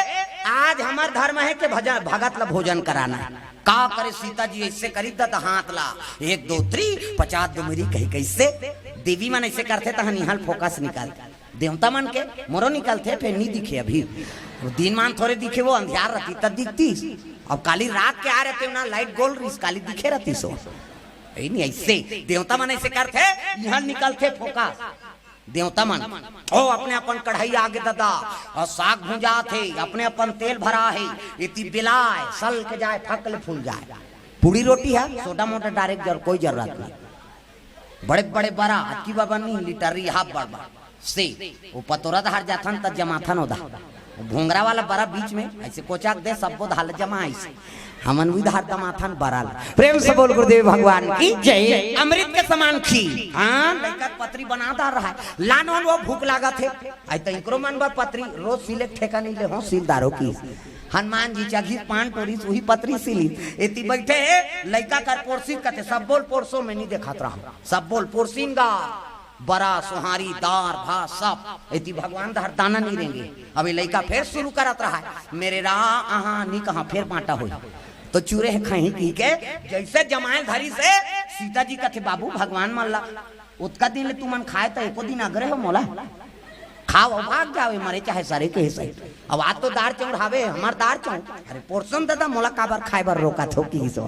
आज हमार धर्म है कि भगत ला भोजन कराना का करे सीता जी ऐसे करी तो हाथ ला 1 2 3 50 दो मेरी कही कैसे देवी मन ऐसे करते तो निहाल फोकस निकाल देवता मन के मोरो निकलते फिर नहीं दिखे अभी दिन मान थोड़े दिखे वो अंधियार रहती तब दिखती अब काली रात के आ रहे थे ना लाइट गोल रही काली दिखे रहती सो नहीं ऐसे देवता मन ऐसे करते यहाँ निकलते फोका देवता मन ओ अपने अपन कढ़ाई आगे ददा और साग भुंजा थे अपने अपन तेल भरा है इतनी बिलाए सल के जाए फकल फूल जाए पूरी रोटी है छोटा मोटा डायरेक्ट जर कोई जरूरत नहीं बड़े बड़े बड़ा अक्की बाबा नहीं लिटरी हाफ बड़ा से वो पतोरा धार जाथन तब जमाथन होदा भोंगरा वाला बड़ा बीच में ऐसे कोचाक दे सबको धाल जमा ऐसे हमन भी धार दमाथन बराल प्रेम से बोल गुरुदेव भगवान की जय अमृत के समान खी हाँ लड़का पत्री बना डाल रहा है लानो वो भूख लागा थे आई तो इकरो मन बा पत्री रोज सिले ठेका नहीं ले हो सीलदारों की हनुमान जी चाघी पान टोरी वही पत्री सिली इतनी बैठे लड़का कर पोरसीन कहते सब बोल पोरसों में नहीं देखा रहा सब बोल पोरसीन गा बड़ा सुहारी दार भात सब इतनी भगवान दार दाना नहीं रहेंगे अभी लड़का फिर शुरू करत रहा है मेरे राह आहा नहीं कहा फिर बांटा हुई तो चूरे है कहीं की के जैसे जमाए धरी से सीता जी कहते बाबू भगवान मान ला उतका दिन तू मन खाए तो एको दिन अग्रे हो मोला खाओ भाग जावे मरे चाहे सारे के हिस्से अब आज तो दार चौड़ावे हमार दार चौड़ अरे पोर्सन दादा मोला काबर खाए बर रोका थो की सो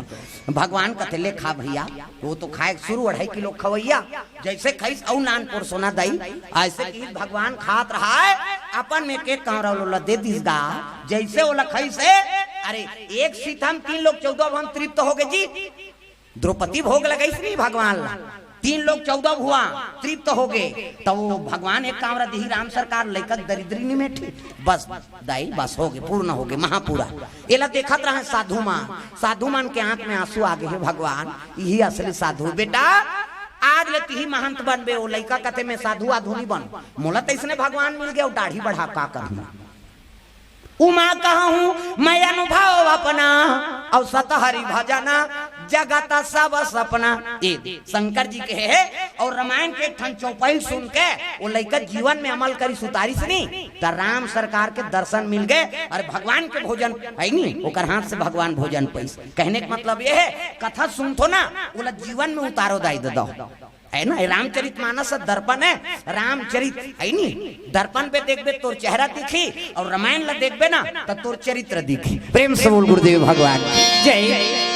भगवान कहते ले खा भैया वो तो खाए शुरू 2.5 किलो खवैया जैसे खाइस औ नान पोर्सोना दई ऐसे की भगवान खात रहा है अपन में के कांवरा दे दिस गा जैसे वो लखाई से अरे एक सीत हम 3 लोग 14 हम तृप्त हो गए जी द्रौपदी भोग लगाई नहीं भगवान 3 लोग 14 हुआ तृप्त हो गए तो वो भगवान एक कामरा दी राम सरकार लेकर दरिद्री नहीं में बस दाई बस हो गए पूर्ण हो गए महापूरा एला देखत रहे साधु मान के आंख में आंसू आ गए भगवान यही असली साधु बेटा आज लेती ही महंत बन बे वो लड़का कहते मैं साधु आधुनी बन मोला तो इसने भगवान मिल गया दाढ़ी बढ़ा का कर उमा कहा हूँ मैं अनुभव अपना और सतहरी भजना जगत सब सपना ये शंकर जी के है और रामायण के ठन चौपाई सुन के वो लेकर जीवन में अमल करी सुतारी से नहीं तो राम सरकार के दर्शन मिल गए और भगवान के भोजन है नहीं ओकर हाथ से भगवान भोजन पैसे कहने का मतलब ये है कथा सुन तो ना बोला जीवन में उतारो दाई दो है ना रामचरित मानस दर्पण है रामचरित है नहीं दर्पण पे देखबे तोर चेहरा दिखी और रामायण ला देखबे ना तो तोर चरित्र दिखी प्रेम से बोल गुरुदेव भगवान जय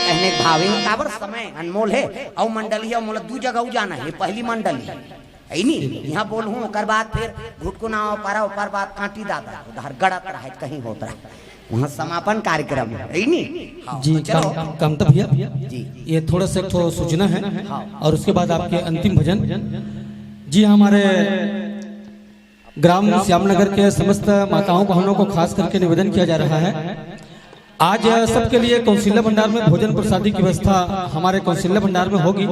कहने भावे काबर समय अनमोल है और मंडली है मोला 2 जगह जाना है पहली मंडली है नहीं यहाँ बोल हूँ ओकर बाद फिर घुटकुना पारा ऊपर बात कांटी दादा उधर गड़त रहा कहीं होता रहा वहाँ समापन कार्यक्रम है नहीं जी कम तब भैया जी ये थोड़ा सा तो सूचना है और उसके बाद आपके अंतिम भजन जी हमारे ग्राम श्यामनगर के समस्त माताओं बहनों को खास करके निवेदन किया जा रहा है आज सबके लिए कौशल्या भंडार में भोजन प्रसादी की व्यवस्था हमारे कौशल्या भंडार में होगी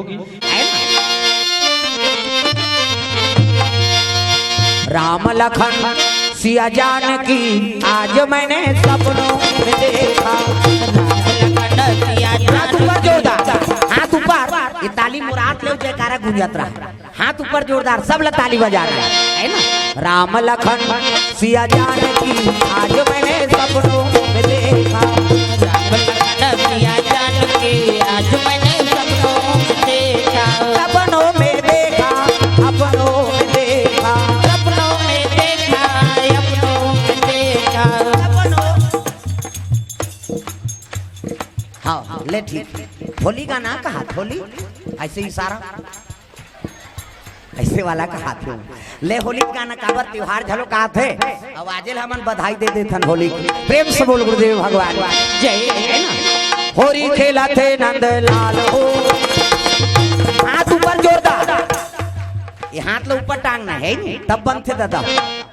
राम लखन सिया जानकी आज मैंने सपनों में देखा हाथ ऊपर जोरदार हाथ ऊपर ये ताली मुराद ले जयकारा गूंजत रहा हाथ ऊपर जोरदार सब लोग ताली बजा रहे है ना राम लखन सिया जानकी आज मैंने सपनों में देखा सिया जानकी आज मैंने सपनों में देखा सपनों में देखा अपनों में देखा हाँ ले ठीक होली का ना कहा होली ऐसे इशारा ऐसे वाला कहा थे ले होली का ना काबर त्योहार झलो कहा थे अब आजेल हमन बधाई दे देथन होली की प्रेम से बोल गुरुदेव भगवान जय है ना होरी खेला थे नंदलाल हो हाथ ऊपर जोरदार ये हाथ लो ऊपर टांगना है नहीं तब बंद थे दादा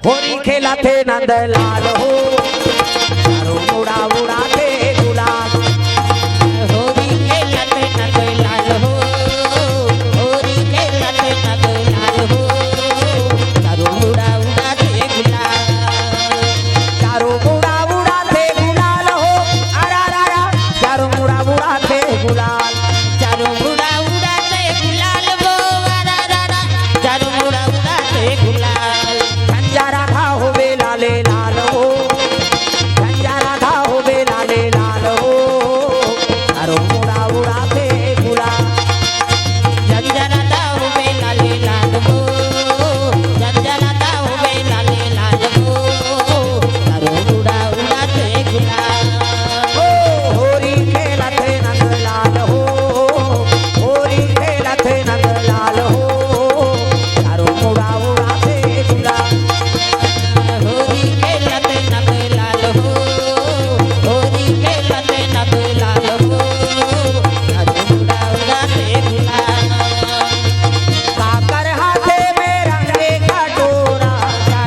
होरी खेला थे नंदलाल हो